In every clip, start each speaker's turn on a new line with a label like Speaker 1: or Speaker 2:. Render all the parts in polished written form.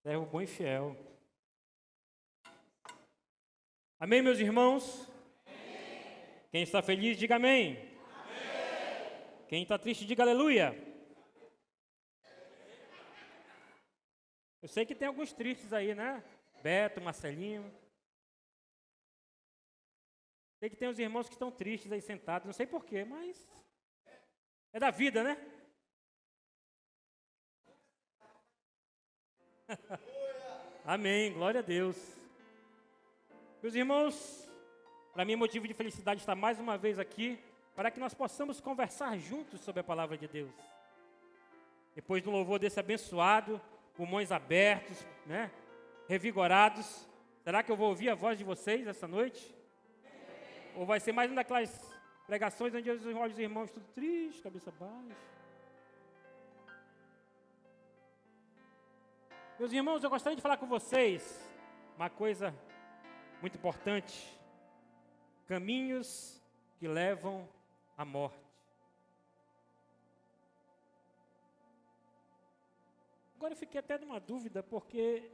Speaker 1: Servo bom e fiel. Amém, meus irmãos? Amém. Quem está feliz, diga amém. Amém. Quem está triste, diga aleluia. Eu sei que tem alguns tristes aí, né? Beto, Marcelinho. Sei que tem os irmãos que estão tristes aí sentados, não sei porquê, mas é da vida, né? Amém, glória a Deus. Meus irmãos, para mim é motivo de felicidade estar mais uma vez aqui, para que nós possamos conversar juntos sobre a palavra de Deus. Depois do louvor desse abençoado, pulmões abertos, né? Revigorados. Será que eu vou ouvir a voz de vocês essa noite? Ou vai ser mais uma daquelas pregações onde eu olho os irmãos tudo triste, cabeça baixa? Meus irmãos, eu gostaria de falar com vocês uma coisa muito importante. Caminhos que levam à morte. Agora eu fiquei até numa dúvida, porque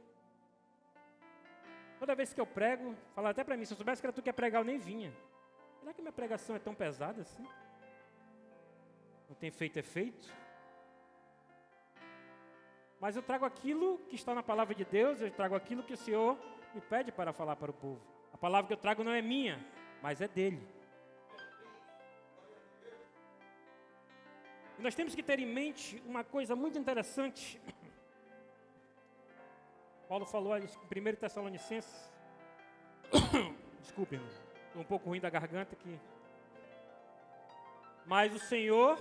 Speaker 1: toda vez que eu prego, falaram até para mim, se eu soubesse que era tu que ia pregar, eu nem vinha. Será que minha pregação é tão pesada assim? Não tem feito efeito? Mas eu trago aquilo que está na palavra de Deus, eu trago aquilo que o Senhor me pede para falar para o povo. A palavra que eu trago não é minha, mas é dele. E nós temos que ter em mente uma coisa muito interessante. Paulo falou em 1 Tessalonicenses. Desculpe, irmão. Estou um pouco ruim da garganta aqui. Mas o Senhor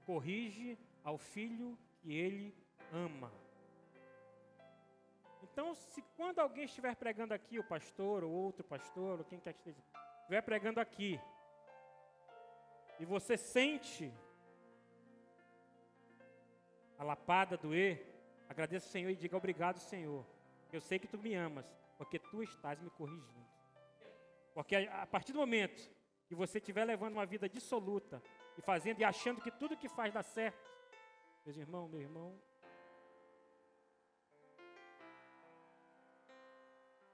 Speaker 1: corrige ao filho que ele ama. Então, se quando alguém estiver pregando aqui, o pastor ou outro pastor, ou quem quer que esteja, estiver pregando aqui, e você sente a lapada doer, agradeça ao Senhor e diga obrigado, Senhor. Eu sei que tu me amas, porque tu estás me corrigindo. Porque a partir do momento que você estiver levando uma vida dissoluta e fazendo e achando que tudo que faz dá certo, meus irmãos, meu irmão,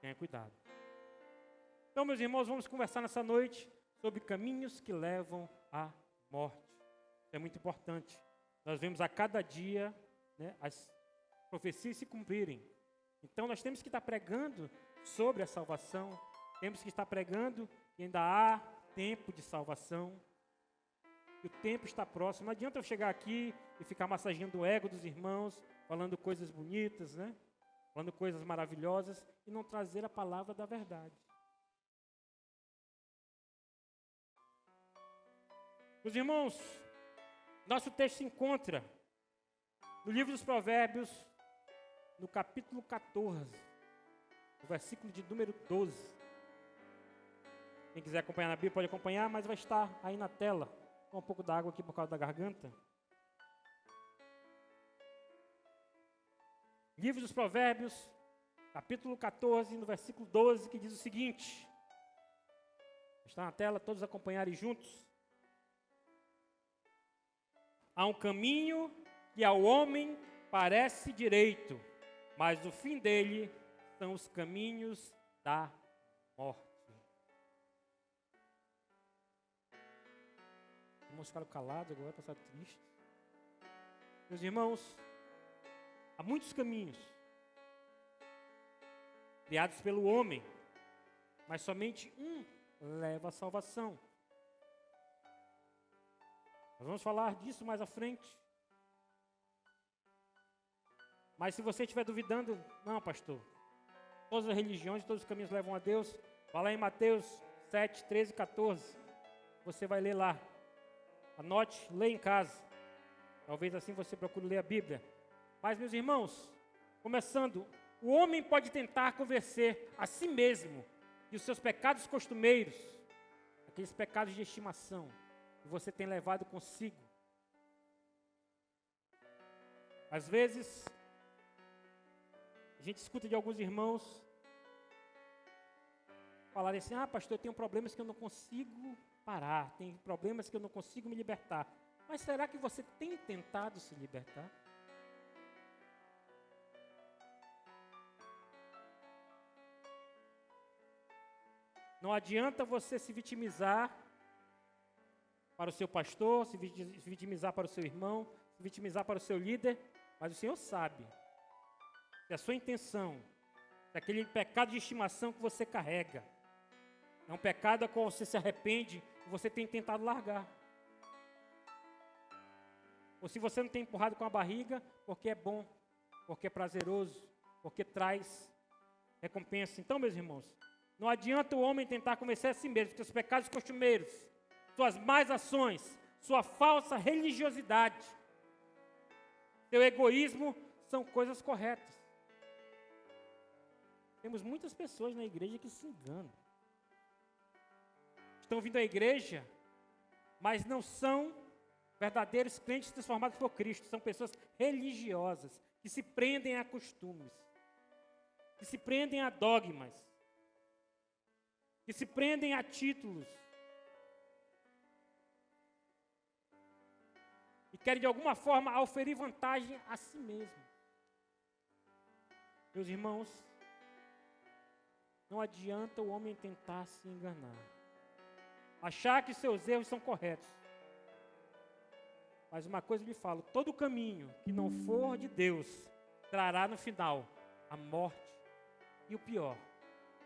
Speaker 1: tenha cuidado. Então, meus irmãos, vamos conversar nessa noite sobre caminhos que levam à morte. Isso é muito importante. Nós vemos a cada dia, né, as profecias se cumprirem. Então, nós temos que estar pregando sobre a salvação. Temos que estar pregando que ainda há tempo de salvação. Que o tempo está próximo. Não adianta eu chegar aqui e ficar massageando o ego dos irmãos, falando coisas bonitas, né? Falando coisas maravilhosas e não trazer a palavra da verdade. Os irmãos, nosso texto se encontra no livro dos Provérbios, no capítulo 14, no versículo de número 12. Quem quiser acompanhar na Bíblia pode acompanhar, mas vai estar aí na tela. Com um pouco d'água aqui por causa da garganta. Livro dos Provérbios, capítulo 14, no versículo 12, que diz o seguinte. Está na tela, todos acompanharem juntos. Há um caminho que ao homem parece direito, mas o fim dele são os caminhos da morte. Irmãos ficaram calados agora, passaram tristes. Meus irmãos, há muitos caminhos criados pelo homem, mas somente um leva à salvação. Nós vamos falar disso mais à frente. Mas se você estiver duvidando, não, pastor, todas as religiões, todos os caminhos levam a Deus, vai lá em Mateus 7, 13 e 14. Você vai ler lá. Anote, leia em casa. Talvez assim você procure ler a Bíblia. Mas, meus irmãos, começando, o homem pode tentar convencer a si mesmo que os seus pecados costumeiros, aqueles pecados de estimação, que você tem levado consigo. Às vezes, a gente escuta de alguns irmãos falarem assim, pastor, eu tenho problemas que eu não consigo parar, tem problemas que eu não consigo me libertar. Mas será que você tem tentado se libertar? Não adianta você se vitimizar para o seu pastor, se vitimizar para o seu irmão, se vitimizar para o seu líder, mas o Senhor sabe se a sua intenção, se aquele pecado de estimação que você carrega, é um pecado a qual você se arrepende e você tem tentado largar. Ou se você não tem empurrado com a barriga, porque é bom, porque é prazeroso, porque traz recompensa. Então, meus irmãos, não adianta o homem tentar convencer a si mesmo que seus pecados costumeiros, suas más ações, sua falsa religiosidade, seu egoísmo são coisas corretas. Temos muitas pessoas na igreja que se enganam. Estão vindo à igreja, mas não são verdadeiros crentes transformados por Cristo. São pessoas religiosas, que se prendem a costumes, que se prendem a dogmas, que se prendem a títulos, e querem de alguma forma oferir vantagem a si mesmo. Meus irmãos, não adianta o homem tentar se enganar, achar que seus erros são corretos. Mas uma coisa eu lhe falo, todo caminho que não for de Deus, trará no final a morte, e o pior,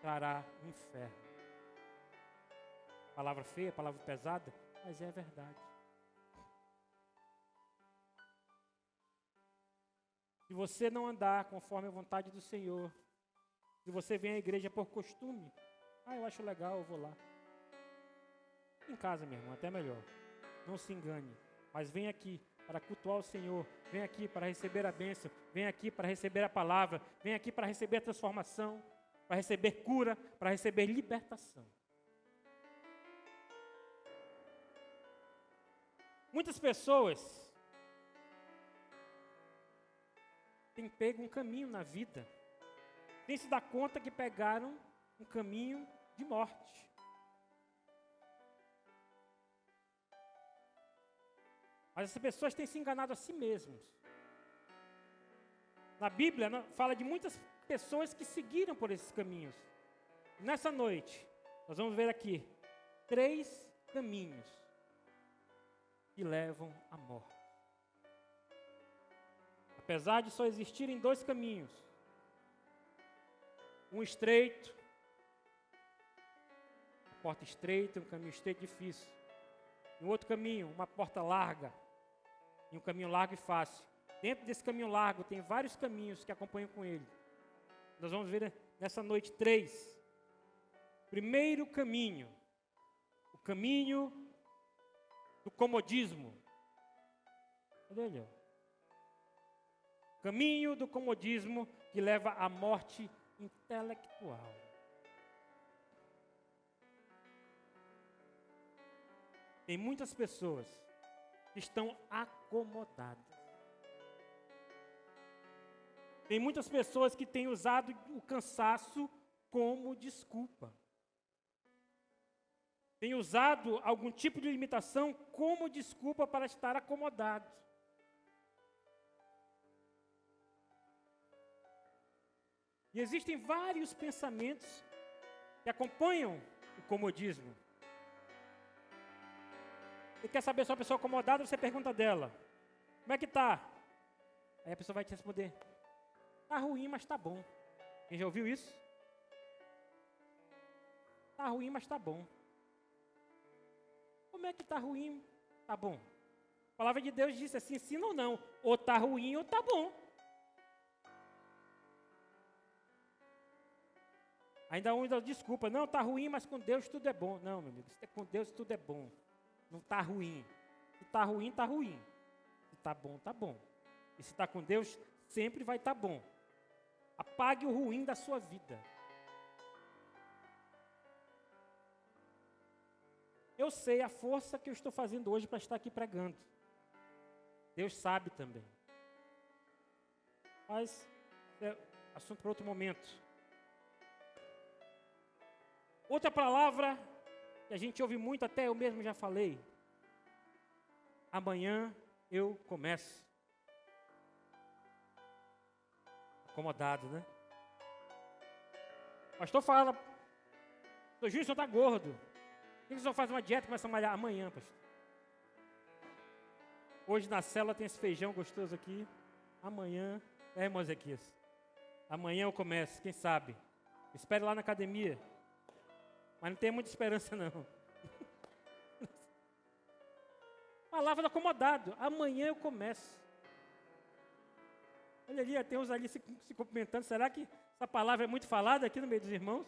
Speaker 1: trará o inferno. Palavra feia, palavra pesada, mas é verdade. Se você não andar conforme a vontade do Senhor, se você vem à igreja por costume, eu acho legal, eu vou lá. Em casa, meu irmão, até melhor. Não se engane, mas vem aqui para cultuar o Senhor, vem aqui para receber a bênção, vem aqui para receber a palavra, vem aqui para receber a transformação, para receber cura, para receber libertação. Muitas pessoas têm pego um caminho na vida, sem se dar conta que pegaram um caminho de morte. Mas essas pessoas têm se enganado a si mesmos. Na Bíblia fala de muitas pessoas que seguiram por esses caminhos. Nessa noite, nós vamos ver aqui 3 caminhos que levam à morte. Apesar de só existirem 2 caminhos, um estreito, uma porta estreita, um caminho estreito e difícil. E um outro caminho, uma porta larga, e um caminho largo e fácil. Dentro desse caminho largo tem vários caminhos que acompanham com ele. Nós vamos ver nessa noite 3. Primeiro caminho, o caminho do comodismo. Cadê ele? Caminho do comodismo que leva à morte intelectual. Tem muitas pessoas que estão acomodadas. Tem muitas pessoas que têm usado o cansaço como desculpa. Tem usado algum tipo de limitação como desculpa para estar acomodado. E existem vários pensamentos que acompanham o comodismo. Você quer saber se é uma pessoa acomodada, você pergunta dela: como é que está? Aí a pessoa vai te responder: está ruim, mas está bom. Quem já ouviu isso? Está ruim, mas está bom. Como é que está ruim, está bom? A palavra de Deus diz assim, sim ou não. Ou está ruim ou está bom. Ainda um dá desculpa. Não, está ruim, mas com Deus tudo é bom. Não, meu amigo, com Deus tudo é bom. Não está ruim. Se está ruim, está ruim. Se está bom, está bom. E se está com Deus, sempre vai estar bom. Apague o ruim da sua vida. Eu sei a força que eu estou fazendo hoje para estar aqui pregando. Deus sabe também. Mas é assunto para outro momento. Outra palavra que a gente ouve muito, até eu mesmo já falei: amanhã eu começo. Acomodado, né? O pastor fala Sou juiz, o senhor está gordo. Por que o senhor faz uma dieta e começa a malhar amanhã, pastor? Hoje na célula tem esse feijão gostoso aqui. Amanhã, irmão Ezequias? Amanhã eu começo, quem sabe? Espere lá na academia. Mas não tem muita esperança, não. Palavra do acomodado. Amanhã eu começo. Olha ali, tem uns ali se cumprimentando. Será que essa palavra é muito falada aqui no meio dos irmãos?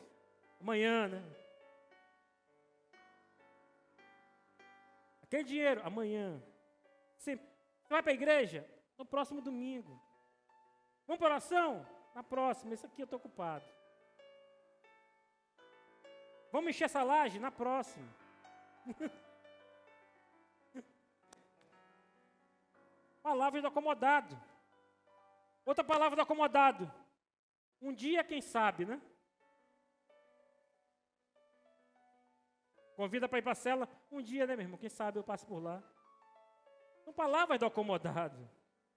Speaker 1: Amanhã, né? Aquele dinheiro, amanhã. Você vai para a igreja? No próximo domingo. Vamos para a oração? Na próxima. Esse aqui eu estou ocupado. Vamos encher essa laje? Na próxima. Palavra do acomodado. Outra palavra do acomodado. Um dia, quem sabe, né? Convida para ir para a cela. Um dia, né, meu irmão? Quem sabe eu passo por lá. São palavras do acomodado.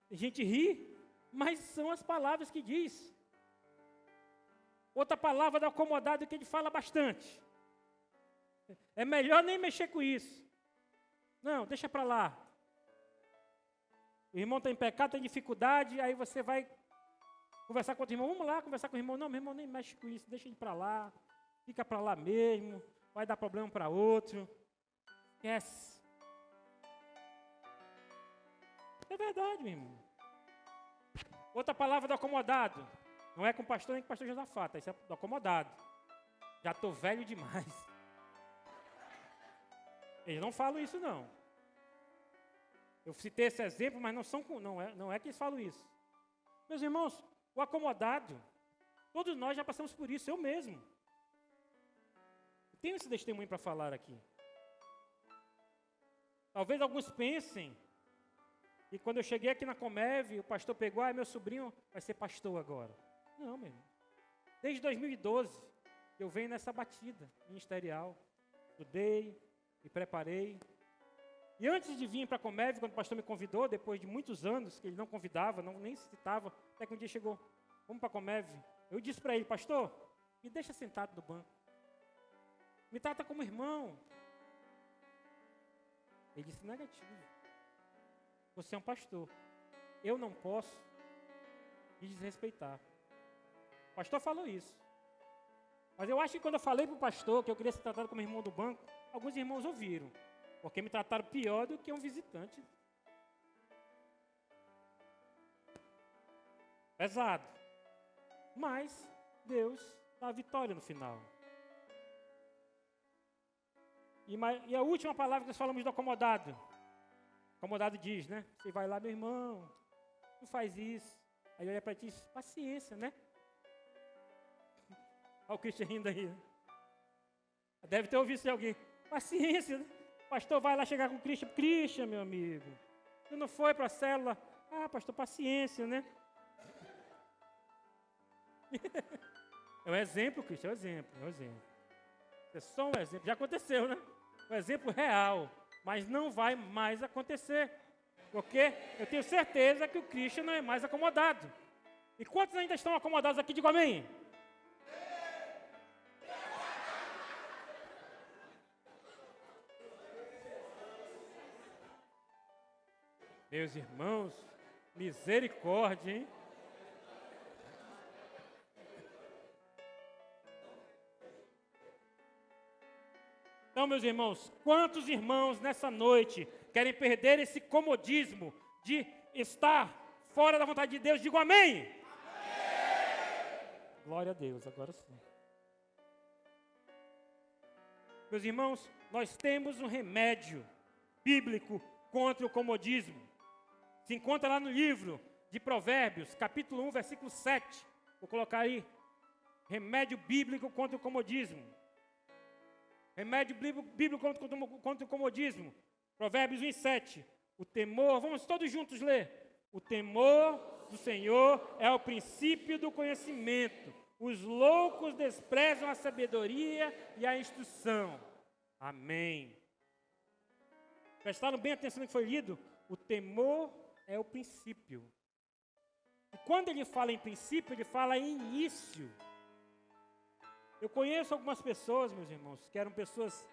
Speaker 1: A gente ri, mas são as palavras que diz. Outra palavra do acomodado que ele fala bastante. É melhor nem mexer com isso. Não, deixa para lá. O irmão está em pecado, tem dificuldade, aí você vai conversar com outro irmão. Vamos lá conversar com o irmão. Não, meu irmão nem mexe com isso, deixa ele para lá. Fica para lá mesmo, vai dar problema para outro. Esquece. É verdade, meu irmão. Outra palavra do acomodado. Não é com o pastor nem com o pastor Josafá, isso é do acomodado. Já estou velho demais. Eles não falam isso, não. Eu citei esse exemplo, mas não é que eles falam isso. Meus irmãos, o acomodado, todos nós já passamos por isso, eu mesmo. Eu tenho esse testemunho para falar aqui. Talvez alguns pensem, e quando eu cheguei aqui na Comev, o pastor pegou, meu sobrinho vai ser pastor agora. Não, meu irmão. Desde 2012, eu venho nessa batida ministerial. Estudei, me preparei. E antes de vir para a Comev, quando o pastor me convidou, depois de muitos anos, que ele não convidava, nem citava, até que um dia chegou, vamos para a Comev. Eu disse para ele, pastor, me deixa sentado no banco. Me trata como irmão. Ele disse, negativo. Você é um pastor. Eu não posso me desrespeitar. O pastor falou isso. Mas eu acho que quando eu falei para o pastor que eu queria ser tratado como irmão do banco, alguns irmãos ouviram. Porque me trataram pior do que um visitante. Pesado. Mas Deus dá a vitória no final. E a última palavra que nós falamos do acomodado. O acomodado diz, né? Você vai lá, meu irmão, não faz isso. Aí olha para ti e diz, paciência, né? Olha o Cristian rindo aí. Deve ter ouvido isso de alguém. Paciência, né? Pastor vai lá chegar com o Cristian. Cristian, meu amigo, você não foi para a célula? Ah, pastor, paciência, né? É um exemplo, Cristian, é um exemplo. É só um exemplo. Já aconteceu, né? Um exemplo real. Mas não vai mais acontecer. Porque eu tenho certeza que o Cristian não é mais acomodado. E quantos ainda estão acomodados aqui? Digo amém. Meus irmãos, misericórdia, hein? Então, meus irmãos, quantos irmãos nessa noite querem perder esse comodismo de estar fora da vontade de Deus? Digo amém. Amém. Glória a Deus, agora sim. Meus irmãos, nós temos um remédio bíblico contra o comodismo. Se encontra lá no livro de Provérbios, capítulo 1, versículo 7. Vou colocar aí. Remédio bíblico contra o comodismo. Remédio bíblico contra o comodismo. Provérbios 1, 7. O temor, vamos todos juntos ler. O temor do Senhor é o princípio do conhecimento. Os loucos desprezam a sabedoria e a instrução. Amém. Prestaram bem atenção no que foi lido? O temor é o princípio. E quando ele fala em princípio, ele fala em início. Eu conheço algumas pessoas, meus irmãos, que eram pessoas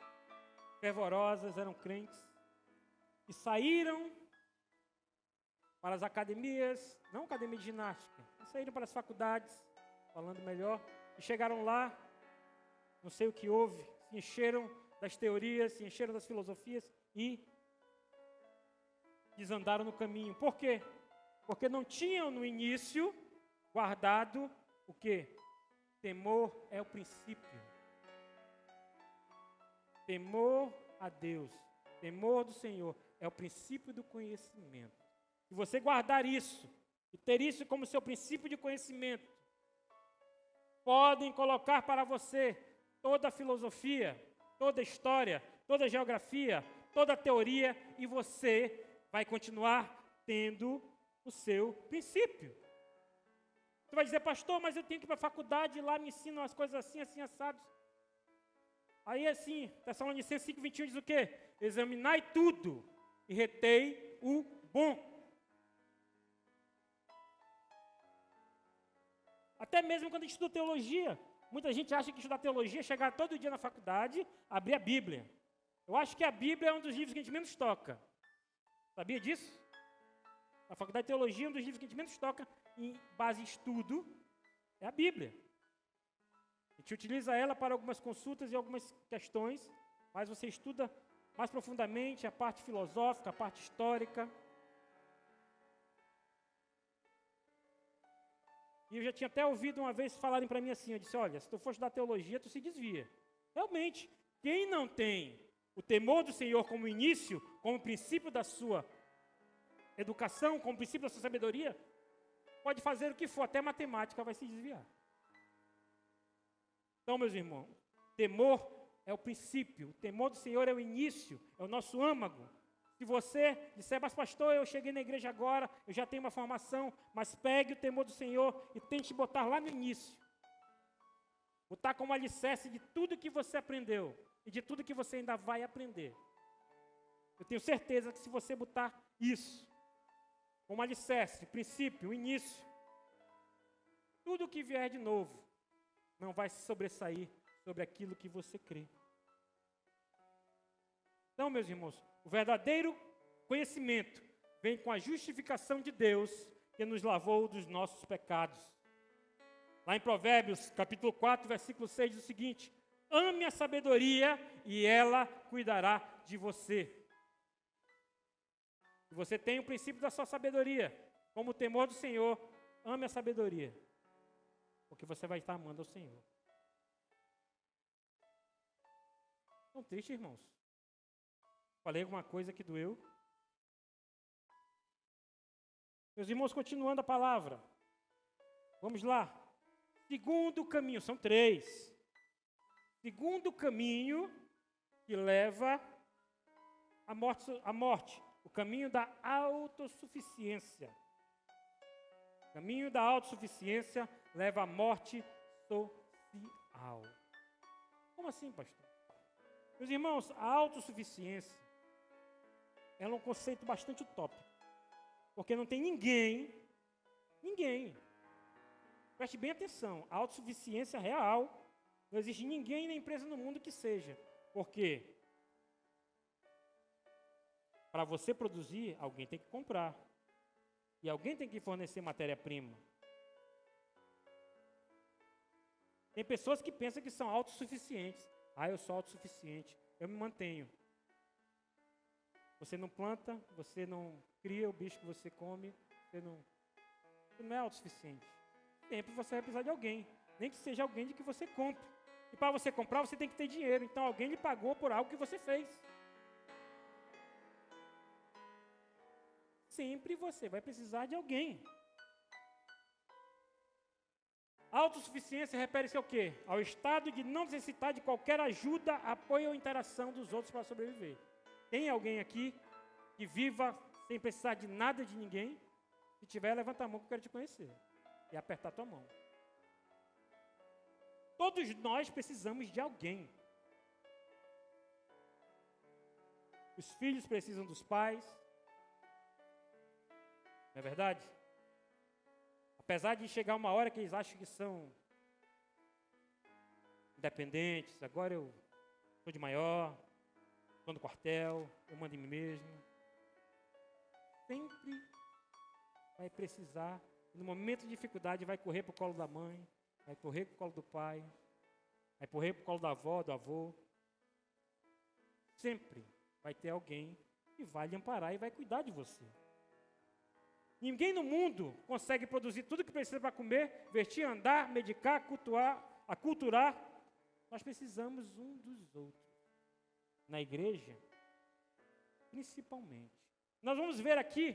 Speaker 1: fervorosas, eram crentes, e saíram para as academias, não academia de ginástica, saíram para as faculdades, falando melhor, e chegaram lá, não sei o que houve, se encheram das teorias, se encheram das filosofias e desandaram no caminho. Por quê? Porque não tinham no início guardado o quê? Temor é o princípio. Temor a Deus, temor do Senhor é o princípio do conhecimento. Se você guardar isso e ter isso como seu princípio de conhecimento, podem colocar para você toda a filosofia, toda a história, toda a geografia, toda a teoria, e você vai continuar tendo o seu princípio. Você vai dizer, pastor, mas eu tenho que ir para a faculdade e lá me ensinam as coisas assim, assim, assados. Aí assim, Tessalonicenses 5:21 diz o quê? Examinai tudo e retei o bom. Até mesmo quando a gente estuda teologia, muita gente acha que estudar teologia é chegar todo dia na faculdade, abrir a Bíblia. Eu acho que a Bíblia é um dos livros que a gente menos toca. Sabia disso? A faculdade de teologia é um dos livros que a gente menos toca em base em estudo, é a Bíblia. A gente utiliza ela para algumas consultas e algumas questões, mas você estuda mais profundamente a parte filosófica, a parte histórica. E eu já tinha até ouvido uma vez falarem para mim assim, eu disse, olha, se tu for estudar teologia, tu se desvia. Realmente, quem não tem o temor do Senhor como início, como princípio da sua educação, como princípio da sua sabedoria, pode fazer o que for, até matemática vai se desviar. Então, meus irmãos, temor é o princípio, o temor do Senhor é o início, é o nosso âmago. Se você disser, mas pastor, eu cheguei na igreja agora, eu já tenho uma formação, mas pegue o temor do Senhor e tente botar lá no início. Botar como alicerce de tudo que você aprendeu e de tudo que você ainda vai aprender. Eu tenho certeza que se você botar isso como alicerce, princípio, início, tudo que vier de novo não vai se sobressair sobre aquilo que você crê. Então, meus irmãos, o verdadeiro conhecimento vem com a justificação de Deus que nos lavou dos nossos pecados. Lá em Provérbios, capítulo 4, versículo 6, diz o seguinte: ame a sabedoria e ela cuidará de você. Se você tem o princípio da sua sabedoria, como o temor do Senhor, ame a sabedoria, porque você vai estar amando ao Senhor. Tão triste, irmãos. Falei alguma coisa que doeu? Meus irmãos, continuando a palavra. Vamos lá. Segundo caminho, são 3. Segundo caminho que leva à morte. O caminho da autossuficiência. O caminho da autossuficiência leva à morte social. Como assim, pastor? Meus irmãos, a autossuficiência é um conceito bastante utópico. Porque não tem ninguém, preste bem atenção, a autossuficiência real, não existe ninguém na empresa no mundo que seja. Porque para você produzir, alguém tem que comprar. E alguém tem que fornecer matéria-prima. Tem pessoas que pensam que são autossuficientes. Ah, eu sou autossuficiente, eu me mantenho. Você não planta, você não cria o bicho que você come, você não é autossuficiente. Sempre você vai precisar de alguém, nem que seja alguém de que você compre. E para você comprar, você tem que ter dinheiro. Então alguém lhe pagou por algo que você fez. Sempre você vai precisar de alguém. A autossuficiência refere-se ao quê? Ao estado de não necessitar de qualquer ajuda, apoio ou interação dos outros para sobreviver. Tem alguém aqui que viva sem precisar de nada de ninguém? Se tiver, levanta a mão que eu quero te conhecer. E apertar a tua mão. Todos nós precisamos de alguém. Os filhos precisam dos pais. Não é verdade? Apesar de chegar uma hora que eles acham que são independentes, agora eu sou de maior, estou no quartel, eu mando em mim mesmo. Sempre vai precisar, no momento de dificuldade, vai correr para o colo da mãe, vai correr para o colo do pai, vai correr para o colo da avó, do avô. Sempre vai ter alguém que vai lhe amparar e vai cuidar de você. Ninguém no mundo consegue produzir tudo que precisa para comer, vestir, andar, medicar, aculturar. Nós precisamos um dos outros. Na igreja, principalmente. Nós vamos ver aqui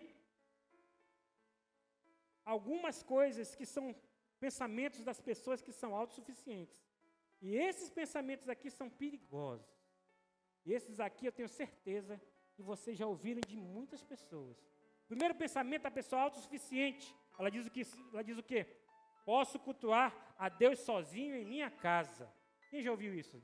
Speaker 1: algumas coisas que são pensamentos das pessoas que são autossuficientes. E esses pensamentos aqui são perigosos. E esses aqui eu tenho certeza que vocês já ouviram de muitas pessoas. O primeiro pensamento da pessoa autossuficiente, ela diz o quê? Posso cultuar a Deus sozinho em minha casa. Quem já ouviu isso?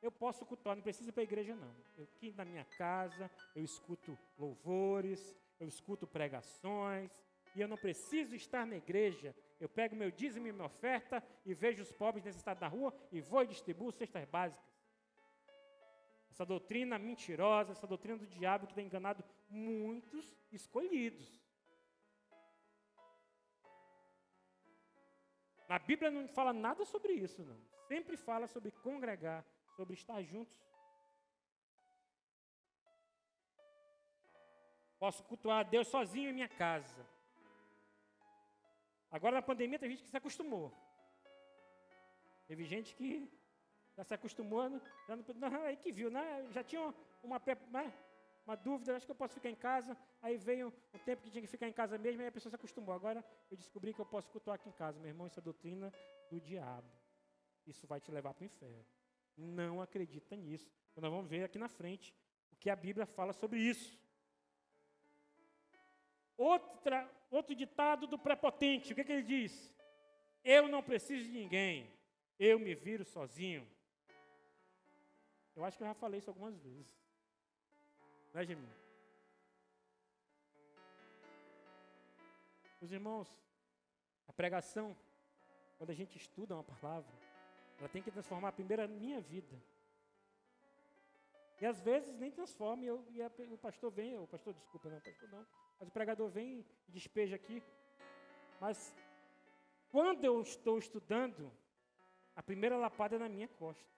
Speaker 1: Eu posso cultuar, não preciso ir para a igreja não. Eu aqui na minha casa, eu escuto louvores, eu escuto pregações, e eu não preciso estar na igreja. Eu pego meu dízimo e minha oferta e vejo os pobres necessitados na rua e vou e distribuo cestas básicas. Essa doutrina mentirosa, essa doutrina do diabo que tem enganado muitos escolhidos. Na Bíblia não fala nada sobre isso, não. Sempre fala sobre congregar, sobre estar juntos. Posso cultuar a Deus sozinho em minha casa. Agora na pandemia tem gente que se acostumou. Teve gente que já se acostumou, aí que viu, né? Já tinha uma dúvida, acho que eu posso ficar em casa. Aí veio um tempo que tinha que ficar em casa mesmo, e a pessoa se acostumou. Agora eu descobri que eu posso cultuar aqui em casa. Meu irmão, isso é doutrina do diabo. Isso vai te levar para o inferno. Não acredita nisso. Então, nós vamos ver aqui na frente o que a Bíblia fala sobre isso. Outro ditado do prepotente, o que ele diz? Eu não preciso de ninguém, eu me viro sozinho. Eu acho que eu já falei isso algumas vezes. Né, Geminho? Os irmãos, a pregação, quando a gente estuda uma palavra, ela tem que transformar primeiro a minha vida. E às vezes nem transforma, o pastor vem, mas o pregador vem e despeja aqui. Mas quando eu estou estudando, a primeira lapada é na minha costa.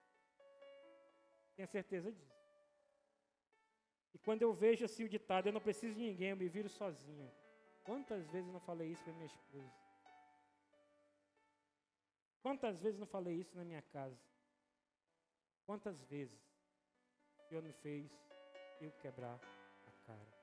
Speaker 1: Tenho certeza disso. E quando eu vejo assim o ditado, eu não preciso de ninguém, eu me viro sozinho. Quantas vezes eu não falei isso para minha esposa? Quantas vezes eu não falei isso na minha casa? Quantas vezes o Senhor me fez eu quebrar a cara?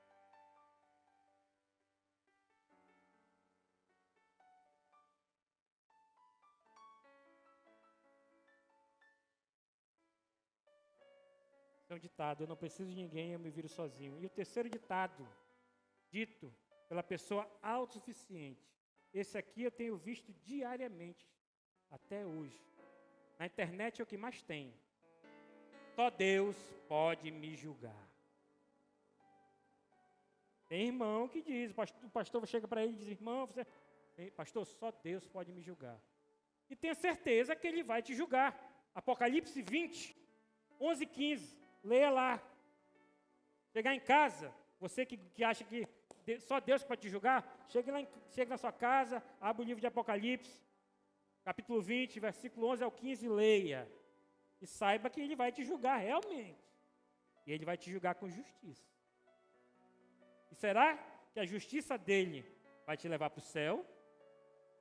Speaker 1: É um ditado, eu não preciso de ninguém, eu me viro sozinho. E o terceiro ditado, dito pela pessoa autossuficiente. Esse aqui eu tenho visto diariamente, até hoje. Na internet é o que mais tem. Só Deus pode me julgar. Tem irmão que diz, o pastor chega para ele e diz, irmão, pastor, só Deus pode me julgar. E tenha certeza que ele vai te julgar. Apocalipse 20, 11 e 15. Leia lá. Chegar em casa, você que acha que só Deus pode te julgar, chega na sua casa, abre o livro de Apocalipse, capítulo 20, versículo 11 ao 15, leia. E saiba que ele vai te julgar realmente. E ele vai te julgar com justiça. E será que a justiça dele vai te levar para o céu?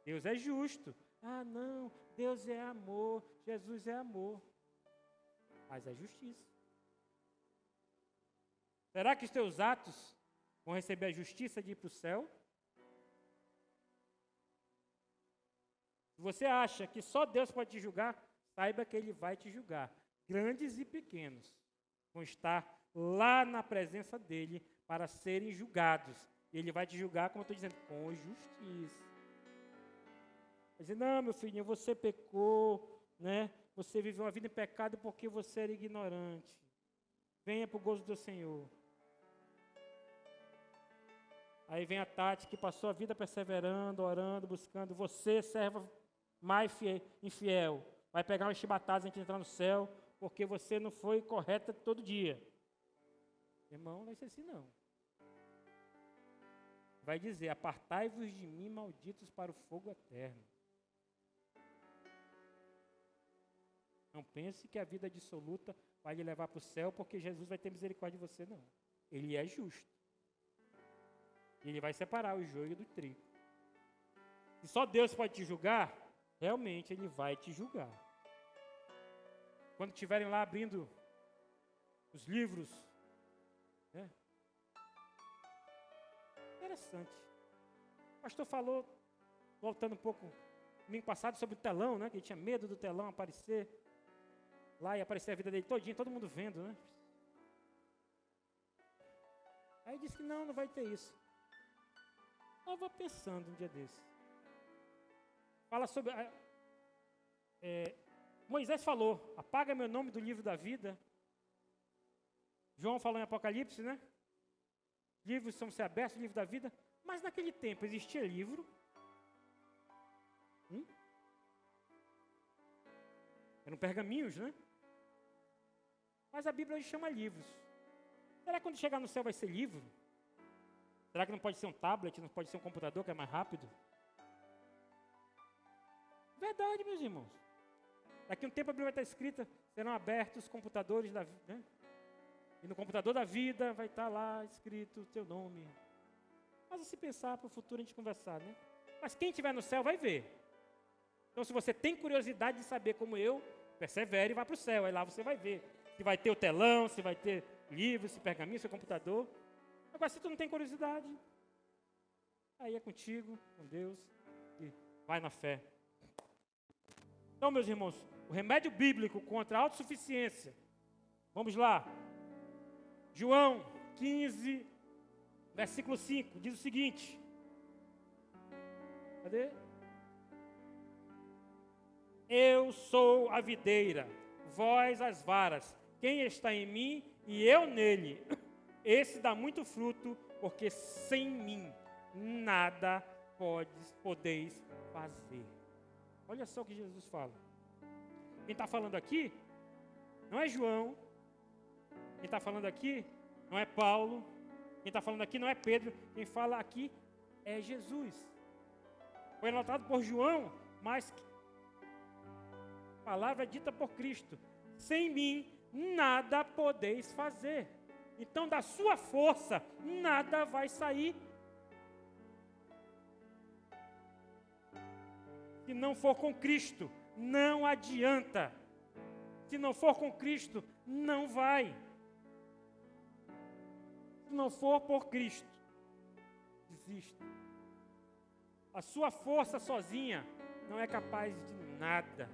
Speaker 1: Deus é justo. Ah, não, Deus é amor, Jesus é amor. Mas é justiça. Será que os teus atos vão receber a justiça de ir para o céu? Se você acha que só Deus pode te julgar, saiba que Ele vai te julgar. Grandes e pequenos vão estar lá na presença dEle para serem julgados. E Ele vai te julgar, como eu estou dizendo, com justiça. Vai dizer, não, meu filhinho, você pecou, né? Você viveu uma vida em pecado porque você era ignorante. Venha para o gozo do Senhor. Aí vem a Tati, que passou a vida perseverando, orando, buscando. Você, serva mais infiel. vai pegar umas chibatadas antes de entrar no céu, porque você não foi correta todo dia. Irmão, não vai ser assim não. Vai dizer, apartai-vos de mim, malditos, para o fogo eterno. Não pense que a vida dissoluta vai lhe levar para o céu, porque Jesus vai ter misericórdia de você, não. Ele é justo. Ele vai separar o joio do trigo. Se só Deus pode te julgar, realmente Ele vai te julgar. Quando estiverem lá abrindo os livros, né? Interessante. O pastor falou, voltando um pouco, domingo passado, sobre o telão, né? Que ele tinha medo do telão aparecer lá e aparecer a vida dele todinha, todo mundo vendo, né? Aí disse que não vai ter isso. Eu vou pensando um dia desse. Fala sobre... Moisés falou, apaga meu nome do livro da vida. João falou em Apocalipse, né? Livros são ser abertos, o livro da vida. Mas naquele tempo existia livro. Eram pergaminhos, né? Mas a Bíblia hoje chama livros. Será que quando chegar no céu vai ser livro? Será que não pode ser um tablet, não pode ser um computador que é mais rápido? Verdade, meus irmãos. Daqui a um tempo a Bíblia vai estar escrita, serão abertos os computadores da vida, né? E no computador da vida vai estar lá escrito o teu nome. Mas a se pensar para o futuro a gente conversar, né? Mas quem estiver no céu vai ver. Então se você tem curiosidade de saber como eu, persevere e vá para o céu. Aí lá você vai ver. Se vai ter o telão, se vai ter livro, se pergaminho, se computador. Agora se tu não tem curiosidade, aí é contigo, com Deus, e vai na fé. Então, meus irmãos, o remédio bíblico contra a autossuficiência. Vamos lá. João 15, versículo 5, diz o seguinte. Cadê? Eu sou a videira, vós as varas. Quem está em mim e eu nele, esse dá muito fruto, porque sem mim nada podeis fazer. Olha só o que Jesus fala. Quem está falando aqui não é João. Quem está falando aqui não é Paulo. Quem está falando aqui não é Pedro. Quem fala aqui é Jesus. Foi anotado por João, mas a palavra é dita por Cristo. Sem mim nada podeis fazer. Então da sua força nada vai sair. Se não for com Cristo, não adianta. Se não for com Cristo, não vai. Se não for por Cristo, desista. A sua força sozinha não é capaz de nada.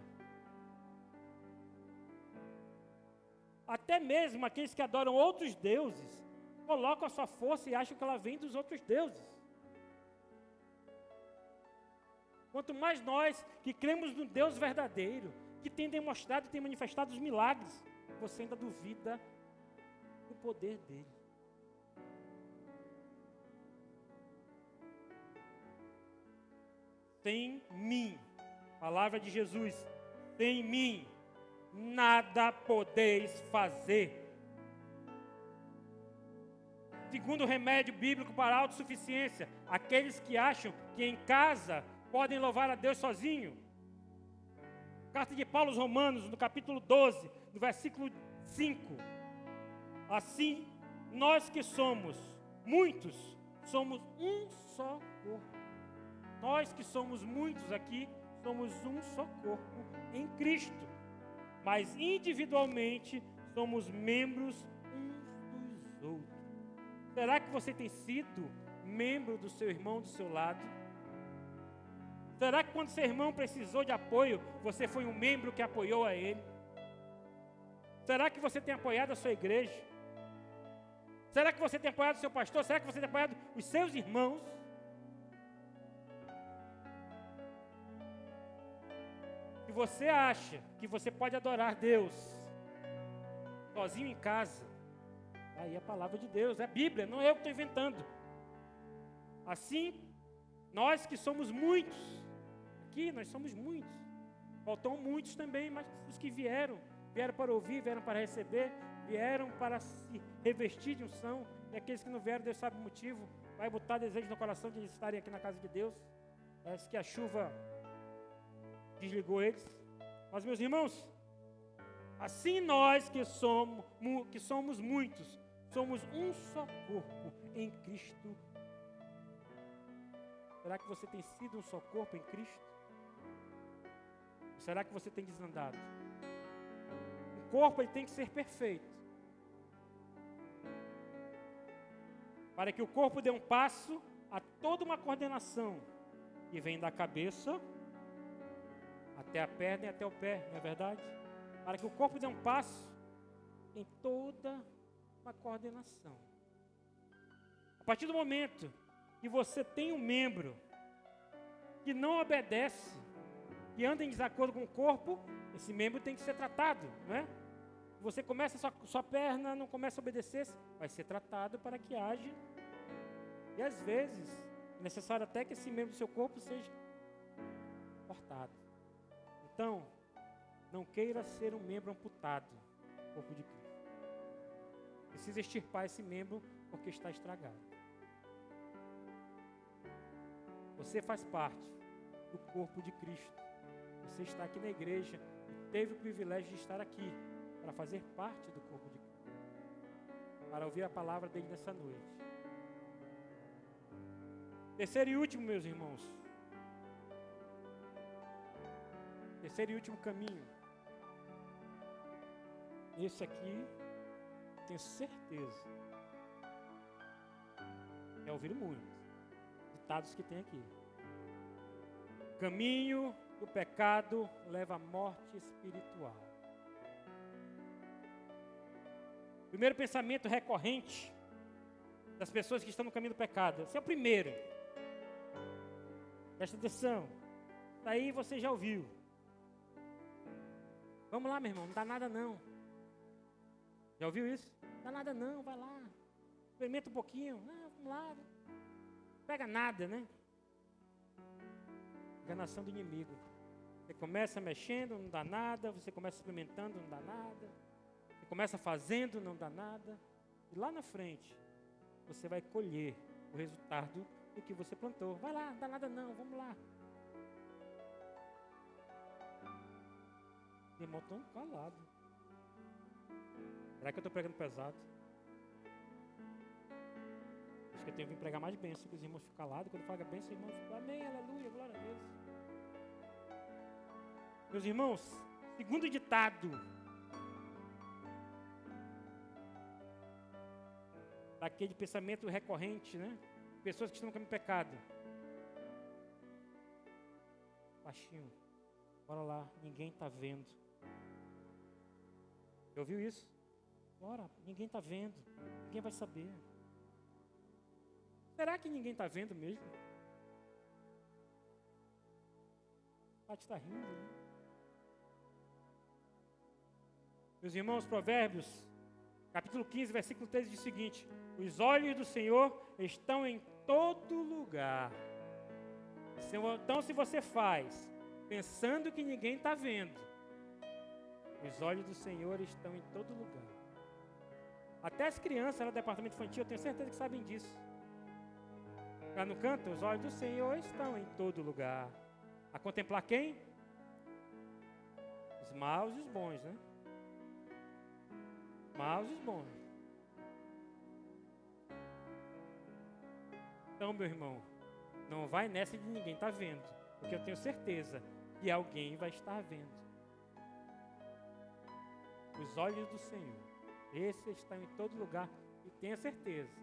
Speaker 1: Até mesmo aqueles que adoram outros deuses, colocam a sua força e acham que ela vem dos outros deuses. Quanto mais nós que cremos no Deus verdadeiro, que tem demonstrado e tem manifestado os milagres, você ainda duvida do poder dele. Sem mim, palavra de Jesus, sem mim, nada podeis fazer. Segundo remédio bíblico para a autossuficiência, aqueles que acham que em casa podem louvar a Deus sozinho. Carta de Paulo aos Romanos, no capítulo 12, no versículo 5. Assim, nós que somos muitos, somos um só corpo. Nós que somos muitos aqui, somos um só corpo em Cristo. Mas individualmente, somos membros uns dos outros. Será que você tem sido membro do seu irmão do seu lado? Será que quando seu irmão precisou de apoio, você foi um membro que apoiou a ele? Será que você tem apoiado a sua igreja? Será que você tem apoiado o seu pastor? Será que você tem apoiado os seus irmãos? Se você acha que você pode adorar Deus sozinho em casa, aí é a palavra de Deus, é a Bíblia, não é eu que estou inventando. Assim, nós que somos muitos, aqui nós somos muitos, Faltam muitos também, mas os que vieram para ouvir, vieram para receber, vieram para se revestir de unção. E aqueles que não vieram, Deus sabe o motivo, vai botar desejo no coração de eles estarem aqui na casa de Deus. Parece que a chuva desligou eles. Mas, meus irmãos, assim nós que somos muitos, somos um só corpo em Cristo. Será que você tem sido um só corpo em Cristo? Ou será que você tem desandado? O corpo ele tem que ser perfeito. Para que o corpo dê um passo, há toda uma coordenação que vem da cabeça até a perna e até o pé, não é verdade? Para que o corpo dê um passo, tem toda uma coordenação. A partir do momento que você tem um membro que não obedece, que anda em desacordo com o corpo, esse membro tem que ser tratado, não é? Você começa, sua perna não começa a obedecer, vai ser tratado para que haja. E às vezes, é necessário até que esse membro do seu corpo seja cortado. Então, não queira ser um membro amputado do corpo de Cristo. Precisa extirpar esse membro porque está estragado. Você faz parte do corpo de Cristo. Você está aqui na igreja e teve o privilégio de estar aqui para fazer parte do corpo de Cristo, para ouvir a palavra dele nessa noite. Terceiro e último, meus irmãos. Terceiro e último caminho. Esse aqui, tenho certeza, já ouviram muito. Ditados que tem aqui. Caminho do pecado leva à morte espiritual. Primeiro pensamento recorrente das pessoas que estão no caminho do pecado. Esse é o primeiro. Presta atenção. Daí você já ouviu. Vamos lá, meu irmão, não dá nada não. Já ouviu isso? Não dá nada não, vai lá. Experimenta um pouquinho. Ah, vamos lá. Não pega nada, né? Enganação do inimigo. Você começa mexendo, não dá nada. Você começa experimentando, não dá nada. Você começa fazendo, não dá nada. E lá na frente, você vai colher o resultado do que você plantou. Vai lá, não dá nada não, vamos lá. Os irmãos estão calados. Será que eu estou pregando pesado? Acho que eu tenho que vir pregar mais bênção, que os irmãos ficam calados. Quando fala bênção, os irmãos ficam, amém, aleluia, glória a Deus. Meus irmãos, segundo ditado daquele pensamento recorrente, né? Pessoas que estão no caminho do pecado. Baixinho, bora lá, ninguém está vendo. Já ouviu isso? Bora, ninguém está vendo, ninguém vai saber. Será que ninguém está vendo mesmo? A Paty está rindo, né? Meus irmãos, Provérbios, capítulo 15, versículo 13 diz o seguinte: os olhos do Senhor estão em todo lugar. Então, se você faz, pensando que ninguém está vendo, os olhos do Senhor estão em todo lugar. Até as crianças lá do departamento infantil, eu tenho certeza que sabem disso. Lá no canto, os olhos do Senhor estão em todo lugar. A contemplar quem? Os maus e os bons, né? Maus e os bons. Então, meu irmão, não vai nessa de ninguém estar vendo, porque eu tenho certeza que alguém vai estar vendo. Os olhos do Senhor, esse está em todo lugar, e tenha certeza,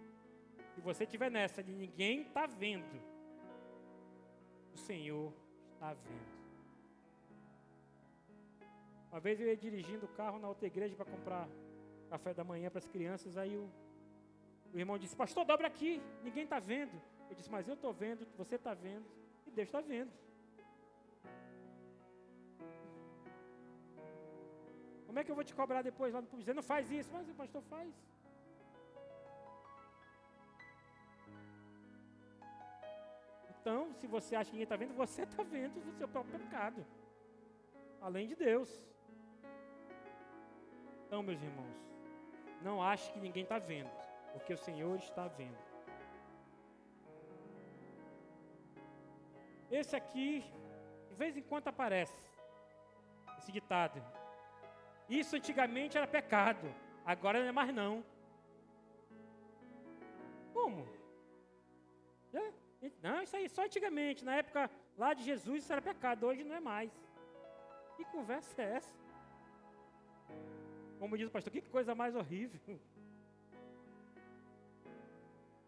Speaker 1: se você estiver nessa de ninguém está vendo, o Senhor está vendo. Uma vez eu ia dirigindo o carro na outra igreja para comprar café da manhã para as crianças, aí o irmão disse, pastor, dobra aqui, ninguém está vendo. Eu disse, mas eu estou vendo, você está vendo, e Deus está vendo. Como é que eu vou te cobrar depois lá no público? Você não faz isso, mas o pastor faz. Então, se você acha que ninguém está vendo, você está vendo o seu próprio pecado. além de Deus. Então, meus irmãos, não ache que ninguém está vendo, porque o Senhor está vendo. Esse aqui, de vez em quando aparece, esse ditado. Isso antigamente era pecado, agora não é mais não. Como? Não, isso aí só antigamente, na época lá de Jesus isso era pecado, hoje não é mais. Que conversa é essa? Como diz o pastor, que coisa mais horrível.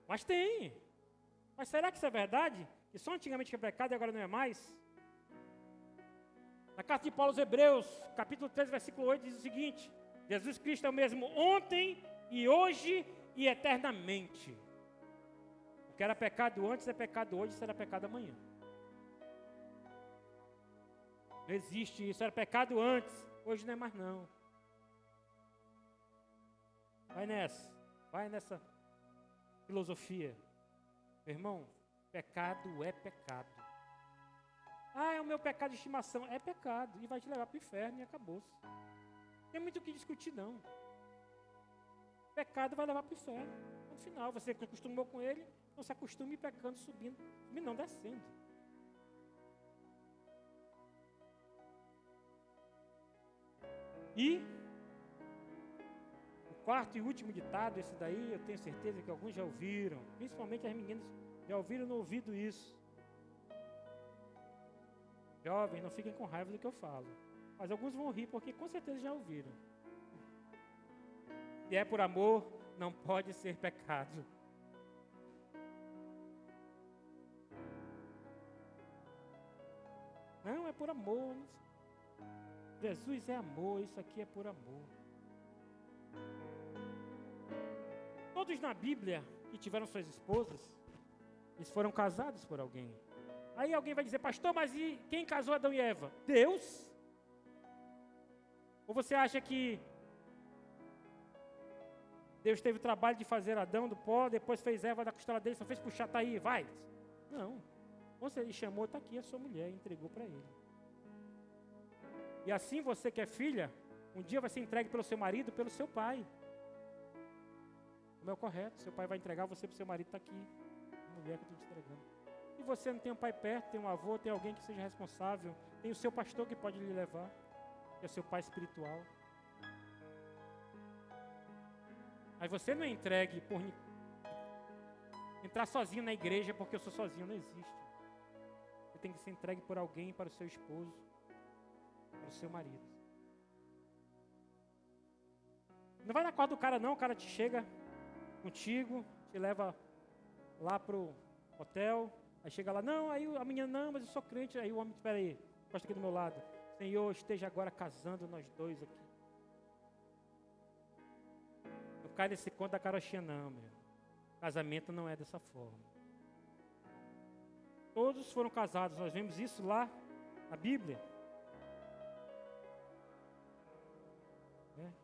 Speaker 1: Mas tem. Mas será que isso é verdade? Que só antigamente era pecado e agora não é mais? Na carta de Paulo aos Hebreus, capítulo 3, versículo 8, diz o seguinte: Jesus Cristo é o mesmo ontem e hoje e eternamente. O que era pecado antes é pecado hoje, será pecado amanhã. Não existe isso, era pecado antes, hoje não é mais não. Vai nessa filosofia. Meu irmão, pecado é pecado. Ah, é o meu pecado de estimação. É pecado e vai te levar para o inferno e acabou-se. Não tem muito o que discutir não. Pecado vai levar para o inferno. No final, você acostumou com ele, não se acostume pecando, subindo, e não descendo. E o quarto e último ditado, esse daí eu tenho certeza que alguns já ouviram, principalmente as meninas já ouviram no ouvido isso. Jovens, não fiquem com raiva do que eu falo, mas alguns vão rir porque com certeza já ouviram. Se é por amor, não pode ser pecado. Não, é por amor. Jesus é amor, isso aqui é por amor. Todos na Bíblia que tiveram suas esposas, eles foram casados por alguém. Aí alguém vai dizer, pastor, mas e quem casou Adão e Eva? Deus? Ou você acha que Deus teve o trabalho de fazer Adão do pó, depois fez Eva da costela dele, só fez puxar, tá aí, vai? Não. Você ele chamou, está aqui a sua mulher, entregou para ele. E assim você que é filha, um dia vai ser entregue pelo seu marido, pelo seu pai. Como é o correto, seu pai vai entregar você para o seu marido, está aqui, a mulher que eu estou te entregando. E você não tem um pai perto, tem um avô, tem alguém que seja responsável, tem o seu pastor que pode lhe levar, que é o seu pai espiritual. Aí você não é entregue por entrar sozinho na igreja porque eu sou sozinho, não existe. Você tem que ser entregue por alguém, para o seu esposo, para o seu marido. Não vai na quarta do cara não, o cara te chega contigo, te leva lá pro hotel, aí chega lá, não, aí a menina, não, mas eu sou crente, aí o homem, espera aí, encosta aqui do meu lado, Senhor, esteja agora casando nós dois aqui. Não cai nesse conto da carochinha não, meu. Casamento não é dessa forma. Todos foram casados, nós vemos isso lá na Bíblia.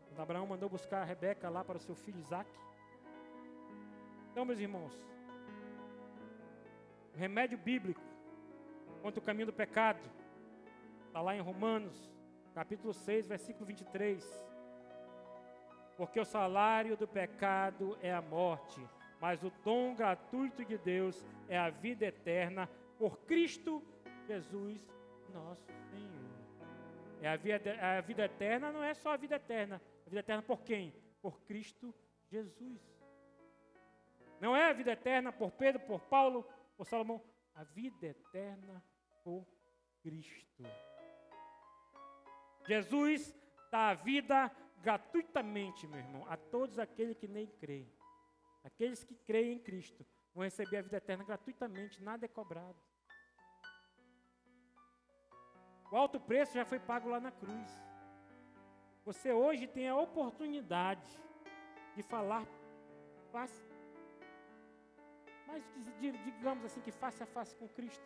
Speaker 1: Quando Abraão mandou buscar a Rebeca lá para o seu filho Isaque. Então, meus irmãos, o remédio bíblico contra o caminho do pecado está lá em Romanos, capítulo 6, versículo 23. Porque o salário do pecado é a morte, mas o dom gratuito de Deus é a vida eterna por Cristo Jesus, nosso Senhor. A vida eterna não é só a vida eterna. A vida eterna por quem? Por Cristo Jesus. Não é a vida eterna por Pedro, por Paulo, por Salomão. A vida eterna por Cristo. Jesus dá a vida gratuitamente, meu irmão, a todos aqueles que nem creem. Aqueles que creem em Cristo vão receber a vida eterna gratuitamente, nada é cobrado. O alto preço já foi pago lá na cruz. Você hoje tem a oportunidade de falar mas digamos assim, que face a face com Cristo.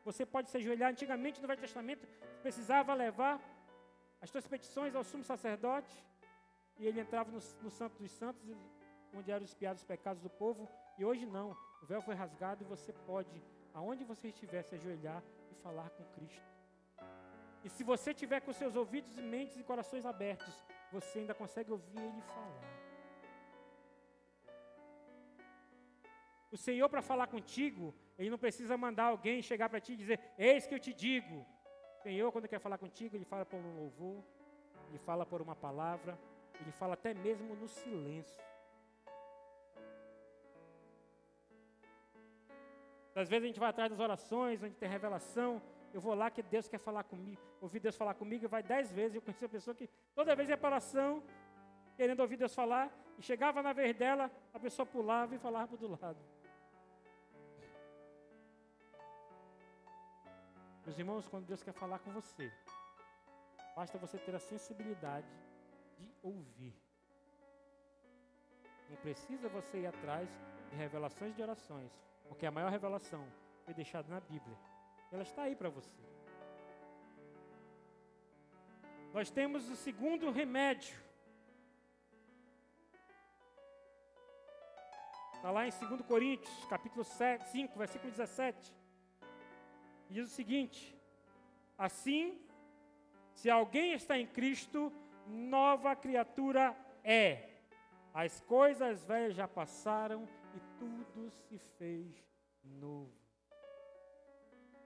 Speaker 1: Você pode se ajoelhar. Antigamente, no Velho Testamento, precisava levar as suas petições ao sumo sacerdote, e ele entrava no Santo dos Santos, onde eram expiados os pecados do povo, e hoje não. O véu foi rasgado e você pode, aonde você estiver, se ajoelhar e falar com Cristo. E se você tiver com seus ouvidos e mentes e corações abertos, você ainda consegue ouvir Ele falar. O Senhor, para falar contigo, Ele não precisa mandar alguém chegar para ti e dizer, eis que eu te digo. O Senhor, quando quer falar contigo, Ele fala por um louvor, Ele fala por uma palavra, Ele fala até mesmo no silêncio. Às vezes a gente vai atrás das orações, onde tem revelação, eu vou lá que Deus quer falar comigo, ouvir Deus falar comigo, e vai 10 vezes. Eu conheci uma pessoa que toda vez ia para a oração, querendo ouvir Deus falar, e chegava na vez dela, a pessoa pulava e falava do lado. Meus irmãos, quando Deus quer falar com você, basta você ter a sensibilidade de ouvir. Não precisa você ir atrás de revelações de orações, porque a maior revelação foi deixada na Bíblia. Ela está aí para você. Nós temos o segundo remédio. Está lá em 2 Coríntios, capítulo 5, versículo 17. Diz o seguinte: assim, se alguém está em Cristo, nova criatura é. As coisas velhas já passaram e tudo se fez novo.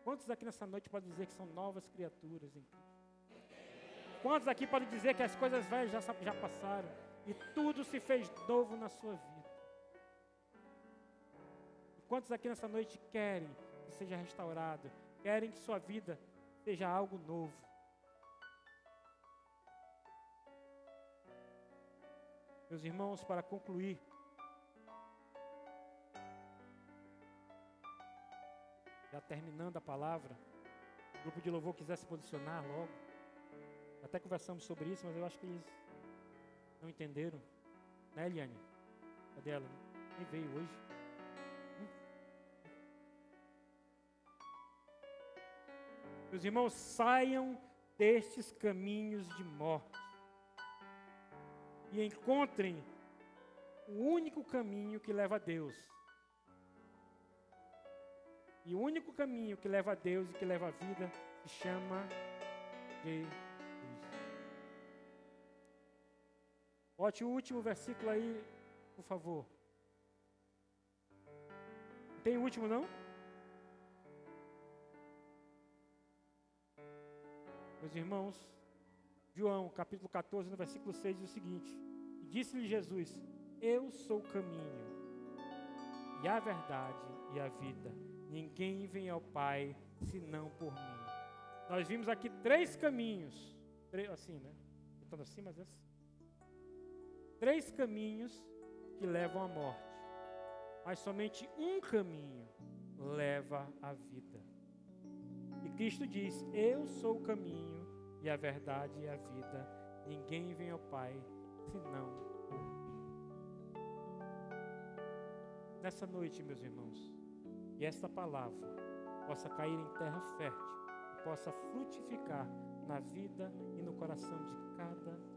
Speaker 1: Quantos aqui nessa noite podem dizer que são novas criaturas em Cristo? Quantos aqui podem dizer que as coisas velhas já passaram e tudo se fez novo na sua vida? E quantos aqui nessa noite querem que seja restaurado, querem que sua vida seja algo novo? Meus irmãos, para concluir, já terminando a palavra, o grupo de louvor quiser se posicionar logo. Até conversamos sobre isso, mas eu acho que eles não entenderam. Né, Eliane? Cadê ela? Nem veio hoje. Meus irmãos, saiam destes caminhos de morte e encontrem o único caminho que leva a Deus. E o único caminho que leva a Deus e que leva a vida se chama Jesus. Bote o último versículo aí, por favor. Não tem o último, não? Meus irmãos, João, capítulo 14, no versículo 6, diz o seguinte: e disse-lhe Jesus, eu sou o caminho, e a verdade e a vida. Ninguém vem ao Pai, senão por mim. Nós vimos aqui 3 caminhos, assim, né? Botando assim, mas assim. 3 caminhos que levam à morte, mas somente um caminho leva à vida. E Cristo diz, eu sou o caminho e a verdade e a vida. Ninguém vem ao Pai, senão por mim. Nessa noite, meus irmãos, que esta palavra possa cair em terra fértil e possa frutificar na vida e no coração de cada